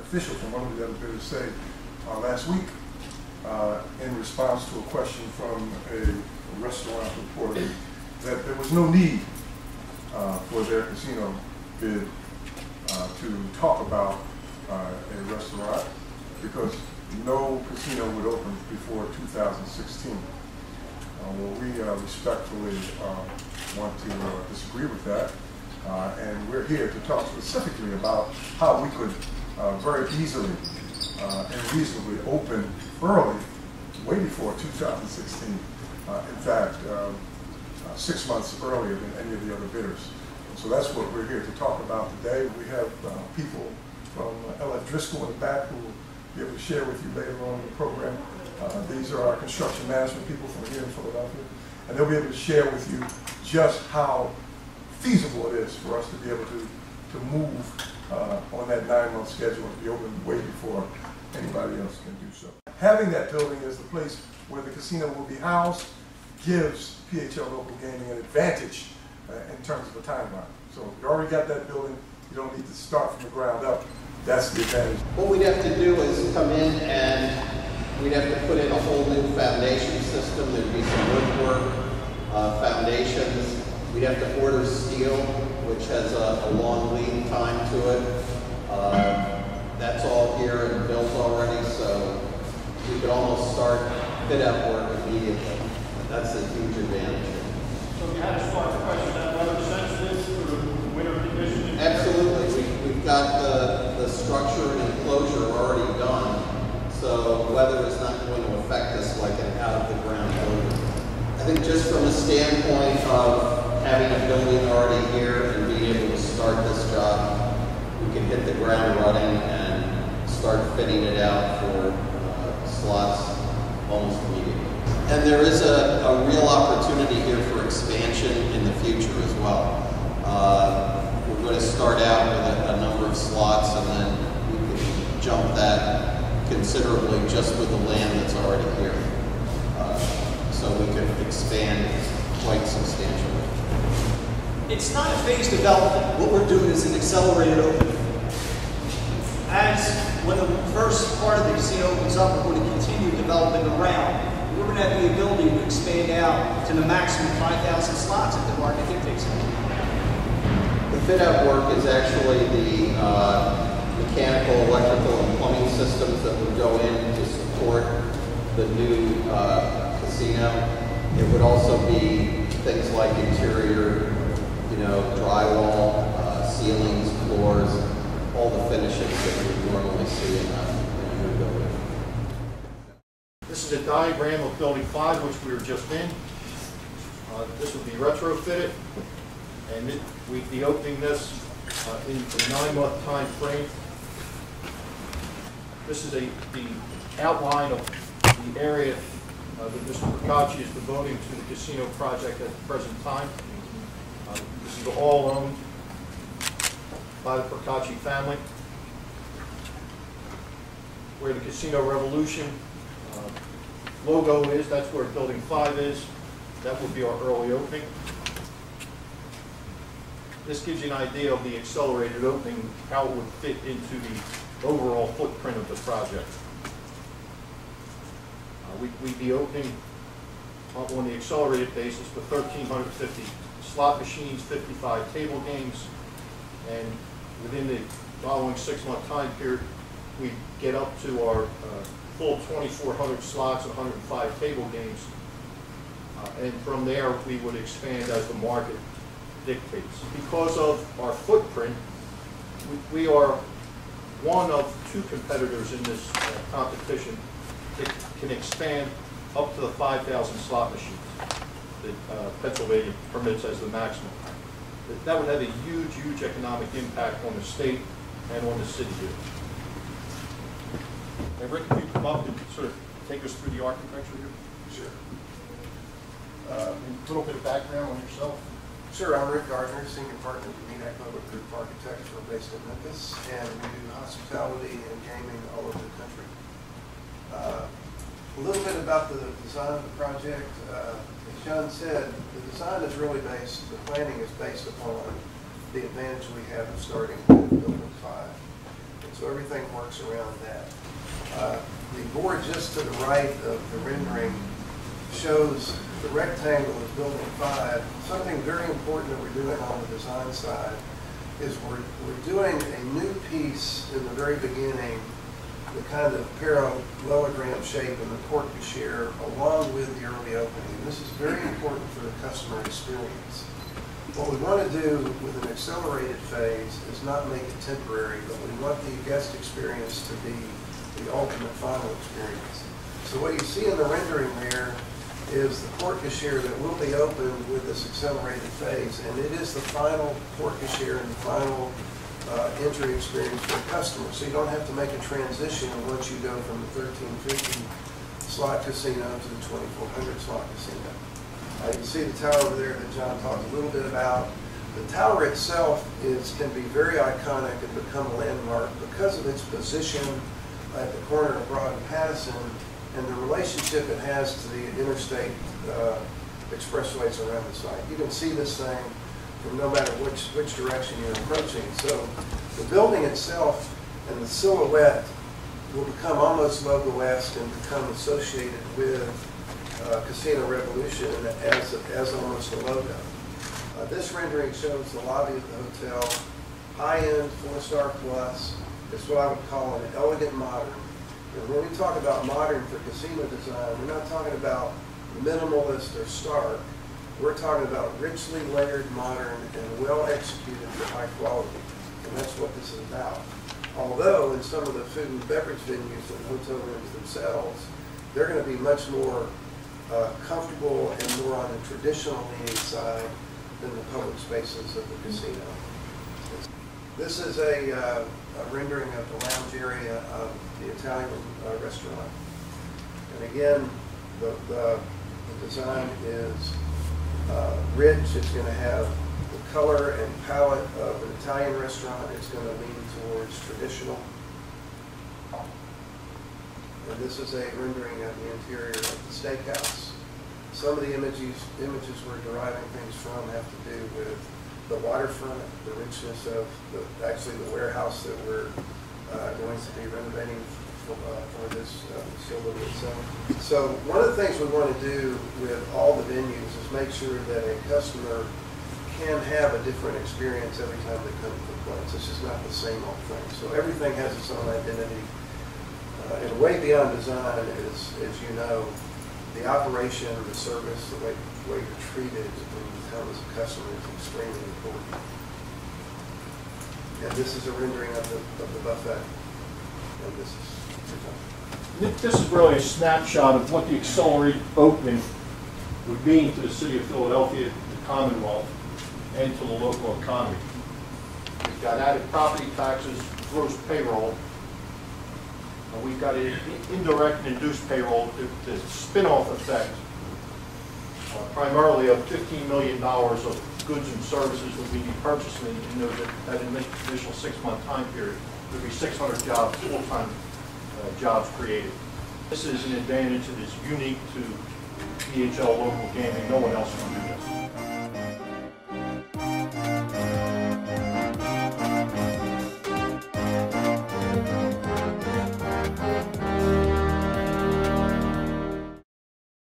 official from one of the other bidders say last week in response to a question from a restaurant reporter that there was no need for their casino bid to talk about a restaurant because no casino would open before 2016. Well, we respectfully want to disagree with that, and we're here to talk specifically about how we could very easily and reasonably open early, way before 2016. In fact, 6 months earlier than any of the other bidders. So that's what we're here to talk about today. We have people from LF Driscoll in the back who will be able to share with you later on in the program. These are our construction management people from here in Philadelphia, and they'll be able to share with you just how feasible it is for us to be able to move on that 9-month schedule and be open way before anybody else can do so. Having that building as the place where the casino will be housed gives PHL Local Gaming an advantage in terms of a timeline. So you already got that building, you don't need to start from the ground up. That's the advantage. What we'd have to do is come in and we'd have to put in a whole new foundation system. There'd be some woodwork, foundations. We'd have to order steel, which has a long lead time to it. That's all here and built already, so we could almost start fit-out work immediately. That's a huge advantage. So if you had to start the question, that weather sensitive for the winter conditions? Absolutely. We've got the structure and enclosure already done, so weather is not going to affect us like an out-of-the-ground building. I think just from a standpoint of having a building already here and being able to start this job, we can hit the ground running and start fitting it out for slots almost immediately. And there is a real opportunity here for expansion in the future as well. We're going to start out with a number of slots, and then we can jump that considerably just with the land that's already here. So we could expand quite substantially. It's not a phased development. What we're doing is an accelerated opening. As when the first part of the casino opens up, we're going to continue developing around. We're going to have the ability to expand out to the maximum 5,000 slots if the market dictates it. The fit-out work is actually the mechanical, electrical, and plumbing systems that would go in to support the new casino. It would also be things like interior, drywall, ceilings, floors, all the finishes that we normally see in a new building. This is a diagram of Building 5, which we were just in. This would be retrofitted, and we'd be opening this in the 9-month time frame. This is the outline of the area that Mr. Procacci is devoting to the casino project at the present time. This is all owned by the Procacci family. Where the Casino Revolution logo is, that's where Building 5 is. That would be our early opening. This gives you an idea of the accelerated opening, how it would fit into the overall footprint of the project. We'd be opening on the accelerated basis with 1,350 slot machines, 55 table games, and within the following 6-month time period, we get up to our full 2,400 slots and 105 table games. And from there, we would expand as the market dictates. Because of our footprint, we are one of 2 competitors in this competition that can expand up to the 5,000 slot machines that Pennsylvania permits as the maximum. That would have a huge, huge economic impact on the state and on the city here. And Rick, can you come up and sort of take us through the architecture here? Sure. A little bit of background on yourself. Sure, I'm Rick Gardner, Senior Partner at the MENAC Public Group Architects. We're based in Memphis, and we do hospitality and gaming all over the country. A little bit about the design of the project. As John said, the design is really based, the planning is based upon the advantage we have of starting with Building 5. And so everything works works around that. The board just to the right of the rendering shows the rectangle is building 5. Something very important that we're doing on the design side is we're doing a new piece in the very beginning, the kind of parallelogram shape in the porte cochere along with the early opening. This is very important for the customer experience. What we want to do with an accelerated phase is not make it temporary, but we want the guest experience to be the ultimate final experience. So what you see in the rendering there is the porte cochere that will be opened with this accelerated phase, and it is the final porte cochere and the final entry experience for the customer. So you don't have to make a transition once you go from the 1350 slot casino to the 2400 slot casino. You can see the tower over there that John talked a little bit about. The tower itself can be very iconic and become a landmark because of its position at the corner of Broad and Patterson and the relationship it has to the interstate expressways around the site. You can see this thing from no matter which direction you're approaching. So the building itself and the silhouette will become almost logo-esque and become associated with Casino Revolution as almost a logo. This rendering shows the lobby of the hotel, high-end, 4-star plus. It's what I would call an elegant modern. And when we talk about modern for casino design, we're not talking about minimalist or stark. We're talking about richly layered modern and well executed for high quality. And that's what this is about. Although in some of the food and beverage venues and hotel rooms themselves, they're going to be much more comfortable and more on the traditional meeting side than the public spaces of the casino. This is a rendering of the lounge area of the Italian restaurant. And again, the design is rich. It's going to have the color and palette of an Italian restaurant. It's going to lean towards traditional. And this is a rendering of the interior of the steakhouse. Some of the images we're deriving things from have to do with the waterfront, the richness of actually the warehouse that we're going to be renovating for this facility itself. So one of the things we want to do with all the venues is make sure that a customer can have a different experience every time they come to the place. It's just not the same old thing. So everything has its own identity. And way beyond design is, as you know, the operation, the service, the way you're treated when you come as a customer is extremely important. And this is a rendering of the buffet. And This is really a snapshot of what the accelerated opening would mean to the city of Philadelphia, the Commonwealth, and to the local economy. We've got added property taxes, gross payroll. We've got an indirect and induced payroll, the spin-off effect, primarily of $15 million of goods and services that we'd be purchasing in that initial 6-month time period. There'd be 600 jobs, full-time jobs created. This is an advantage that is unique to PHL local gaming. No one else can do that.